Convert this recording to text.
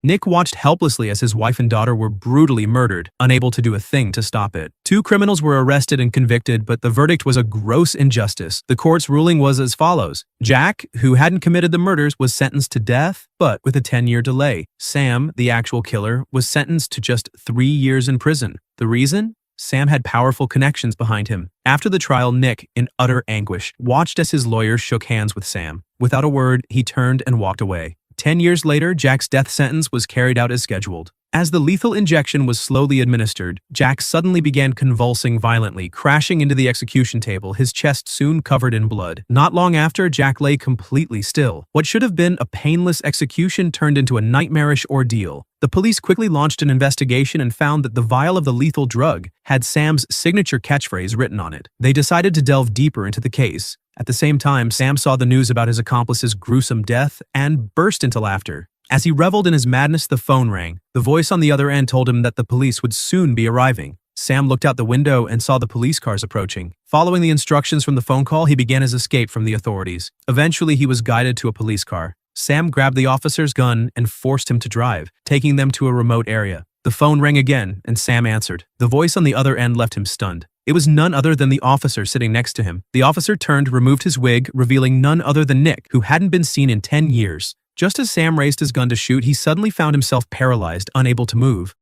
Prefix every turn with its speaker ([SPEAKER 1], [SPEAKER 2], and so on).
[SPEAKER 1] Nick watched helplessly as his wife and daughter were brutally murdered, unable to do a thing to stop it. Two criminals were arrested and convicted, but the verdict was a gross injustice. The court's ruling was as follows. Jack, who hadn't committed the murders, was sentenced to death, but with a 10-year delay. Sam, the actual killer, was sentenced to just 3 years in prison. The reason? Sam had powerful connections behind him. After the trial, Nick, in utter anguish, watched as his lawyer shook hands with Sam. Without a word, he turned and walked away. 10 years later, Jack's death sentence was carried out as scheduled. As the lethal injection was slowly administered, Jack suddenly began convulsing violently, crashing into the execution table, his chest soon covered in blood. Not long after, Jack lay completely still. What should have been a painless execution turned into a nightmarish ordeal. The police quickly launched an investigation and found that the vial of the lethal drug had Sam's signature catchphrase written on it. They decided to delve deeper into the case. At the same time, Sam saw the news about his accomplice's gruesome death and burst into laughter. As he reveled in his madness, the phone rang. The voice on the other end told him that the police would soon be arriving. Sam looked out the window and saw the police cars approaching. Following the instructions from the phone call, he began his escape from the authorities. Eventually, he was guided to a police car. Sam grabbed the officer's gun and forced him to drive, taking them to a remote area. The phone rang again, and Sam answered. The voice on the other end left him stunned. It was none other than the officer sitting next to him. The officer turned, removed his wig, revealing none other than Nick, who hadn't been seen in 10 years. Just as Sam raised his gun to shoot, he suddenly found himself paralyzed, unable to move.